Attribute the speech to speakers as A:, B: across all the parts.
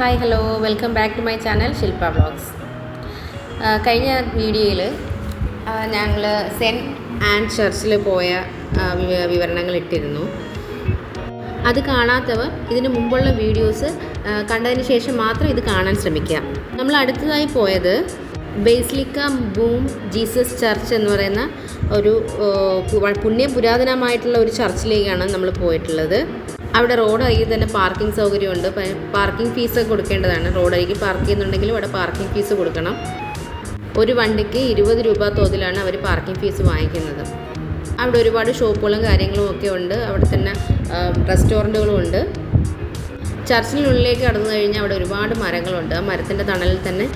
A: Hi hello welcome back to my channel Shilpa vlogs. കഴിഞ്ഞ വീഡിയോയിൽ ഞങ്ങൾ സെൻറ്റ് ആൻ ചർച്ചിൽ പോയ വിവരണങ്ങൾ ഇട്ടിരുന്നു. അത് കാണാത്തവർ ഇതിന് മുമ്പുള്ള വീഡിയോസ് കണ്ടതിന് ശേഷം മാത്രം ഇത് കാണാൻ ശ്രമിക്കുക. നമ്മൾ അടുത്തതായി പോയത് ബേസിലിക്ക ബൂം ജീസസ് ചർച്ച് എന്ന് പറയുന്ന ഒരു പുരാതനമായിട്ടുള്ള ഒരു ചർച്ചിലേക്കാണ് നമ്മൾ പോയിട്ടുള്ളത്. അവിടെ റോഡ് അരികിൽ തന്നെ പാർക്കിംഗ് സൗകര്യമുണ്ട്. പാർക്കിംഗ് ഫീസ് കൊടുക്കേണ്ടതാണ്. റോഡ് അരികിൽ പാർക്ക് ചെയ്യുന്നുണ്ടെങ്കിലും അവിടെ പാർക്കിംഗ് ഫീസ് കൊടുക്കണം. ഒരു വണ്ടിക്ക് 20 രൂപ തോതിലാണ് അവർ പാർക്കിംഗ് ഫീസ് വാങ്ങിക്കുന്നത്. അവിടെ ഒരുപാട് ഷോപ്പുകളും കാര്യങ്ങളും ഒക്കെ ഉണ്ട്. അവിടെ തന്നെ റെസ്റ്റോറൻറ്റുകളും ഉണ്ട്. ചർച്ചിനുള്ളിലേക്ക് കടന്നു കഴിഞ്ഞാൽ അവിടെ ഒരുപാട് മരങ്ങളുണ്ട്. ആ മരത്തിൻ്റെ തണലിൽ തന്നെ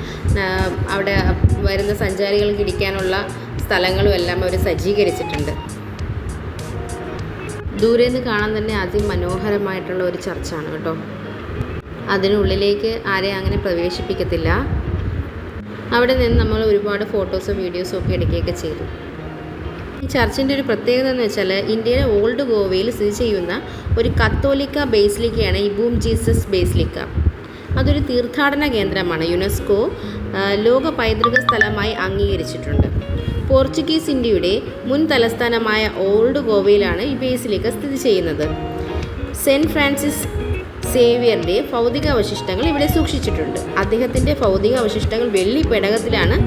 A: അവിടെ വരുന്ന സഞ്ചാരികൾക്ക് ഇരിക്കാനുള്ള സ്ഥലങ്ങളും എല്ലാം അവർ സജ്ജീകരിച്ചിട്ടുണ്ട്. ദൂരെ നിന്ന് കാണാൻ തന്നെ അതിമനോഹരമായിട്ടുള്ള ഒരു ചർച്ചാണ് കേട്ടോ. അതിനുള്ളിലേക്ക് ആരെയും അങ്ങനെ പ്രവേശിപ്പിക്കത്തില്ല. അവിടെ നിന്ന് നമ്മൾ ഒരുപാട് ഫോട്ടോസും വീഡിയോസും ഒക്കെ എടുക്കുകയൊക്കെ ചെയ്തു. ഈ ചർച്ചിൻ്റെ ഒരു പ്രത്യേകത എന്ന് വെച്ചാൽ ഇന്ത്യയിലെ ഓൾഡ് ഗോവയിൽ സ്ഥിതി ചെയ്യുന്ന ഒരു കത്തോലിക്ക ബേസിലിക്കയാണ് ഈ ബൂം ജീസസ് ബേസിലിക്ക. അതൊരു തീർത്ഥാടന കേന്ദ്രമാണ്. യുനെസ്കോ ലോക പൈതൃക സ്ഥലമായി അംഗീകരിച്ചിട്ടുണ്ട്. പോർച്ചുഗീസ് ഇന്ത്യയുടെ മുൻ തലസ്ഥാനമായ ഓൾഡ് ഗോവയിലാണ് ഈ ബേസിലിക്ക സ്ഥിതി ചെയ്യുന്നത്. സെൻറ്റ് ഫ്രാൻസിസ് സേവിയറിൻ്റെ ഭൗതിക അവശിഷ്ടങ്ങൾ ഇവിടെ സൂക്ഷിച്ചിട്ടുണ്ട്. അദ്ദേഹത്തിൻ്റെ ഭൗതിക അവശിഷ്ടങ്ങൾ വെള്ളി പേടകത്തിലാണ്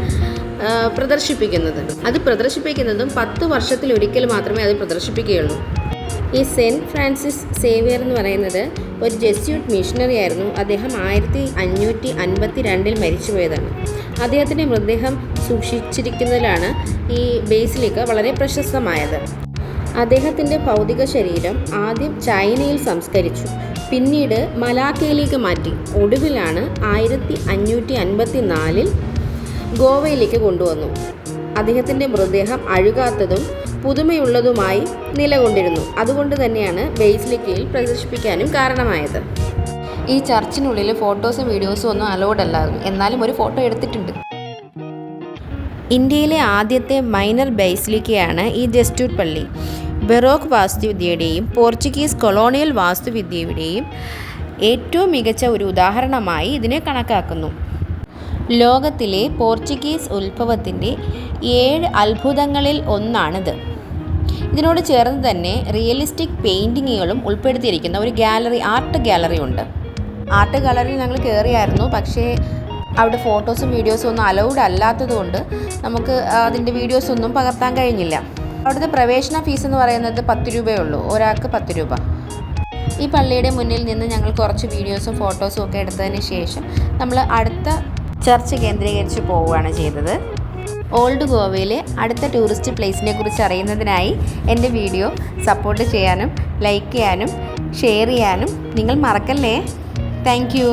A: പ്രദർശിപ്പിക്കുന്നത്. അത് പ്രദർശിപ്പിക്കുന്നതും 10 വർഷത്തിലൊരിക്കൽ മാത്രമേ അത് പ്രദർശിപ്പിക്കുകയുള്ളൂ. ഈ സെൻറ്റ് ഫ്രാൻസിസ് സേവിയർ എന്ന് പറയുന്നത് ഒരു ജെസ്യൂട്ട് മിഷണറി ആയിരുന്നു. അദ്ദേഹം 1552 മരിച്ചുപോയതാണ്. അദ്ദേഹത്തിൻ്റെ മൃതദേഹം സൂക്ഷിച്ചിരിക്കുന്നതിലാണ് ഈ ബേസിലിക്ക വളരെ പ്രശസ്തമായത്. അദ്ദേഹത്തിൻ്റെ ഭൗതിക ശരീരം ആദ്യം ചൈനയിൽ സംസ്കരിച്ചു, പിന്നീട് മലാക്കയിലേക്ക് മാറ്റി. ഒടുവിലാണ് 1554 ഗോവയിലേക്ക് കൊണ്ടുവന്നു. അദ്ദേഹത്തിൻ്റെ മൃതദേഹം അഴുകാത്തതും പുതുമയുള്ളതുമായി നിലകൊണ്ടിരുന്നു. അതുകൊണ്ട് തന്നെയാണ് ബേസിലിക്കയിൽ പ്രദർശിപ്പിക്കാനും കാരണമായത്. ഈ ചർച്ചിനുള്ളിൽ ഫോട്ടോസും വീഡിയോസും ഒന്നും അലൗഡ് അല്ലായിരുന്നു. എന്നാലും ഒരു ഫോട്ടോ എടുത്തിട്ടുണ്ട്. ഇന്ത്യയിലെ ആദ്യത്തെ മൈനർ ബേസിലിക്കയാണ് ഈ ജെസ്യൂട്ട് പള്ളി. ബറോക്ക് വാസ്തുവിദ്യയുടെയും പോർച്ചുഗീസ് കൊളോണിയൽ വാസ്തുവിദ്യയുടെയും ഏറ്റവും മികച്ച ഒരു ഉദാഹരണമായി ഇതിനെ കണക്കാക്കുന്നു. ലോകത്തിലെ പോർച്ചുഗീസ് ഉത്ഭവത്തിൻ്റെ 7 അത്ഭുതങ്ങളിൽ ഒന്നാണിത്. ഇതിനോട് ചേർന്ന് തന്നെ റിയലിസ്റ്റിക് പെയിൻറ്റിങ്ങുകളും ഉൾപ്പെടുത്തിയിരിക്കുന്ന ഒരു ആർട്ട് ഗാലറി ഉണ്ട്. ആർട്ട് ഗാലറിയിൽ ഞങ്ങൾ കയറിയായിരുന്നു. പക്ഷേ അവിടെ ഫോട്ടോസും വീഡിയോസും ഒന്നും അലൗഡ് അല്ലാത്തതുകൊണ്ട് നമുക്ക് അതിൻ്റെ വീഡിയോസൊന്നും പകർത്താൻ കഴിഞ്ഞില്ല. അവിടുത്തെ പ്രവേശന ഫീസ് എന്ന് പറയുന്നത് 10 രൂപയേ ഉള്ളൂ. ഒരാൾക്ക് 10 രൂപ. ഈ പള്ളിയുടെ മുന്നിൽ നിന്ന് ഞങ്ങൾ കുറച്ച് വീഡിയോസും ഫോട്ടോസും ഒക്കെ എടുത്തതിന് ശേഷം നമ്മൾ അടുത്ത ചർച്ച് കേന്ദ്രീകരിച്ച് പോവുകയാണ് ചെയ്തത്. ഓൾഡ് ഗോവയിലെ അടുത്ത ടൂറിസ്റ്റ് പ്ലേസിനെ കുറിച്ച് അറിയുന്നതിനായി എൻ്റെ വീഡിയോ സപ്പോർട്ട് ചെയ്യാനും ലൈക്ക് ചെയ്യാനും ഷെയർ ചെയ്യാനും നിങ്ങൾ മറക്കല്ലേ. Thank you.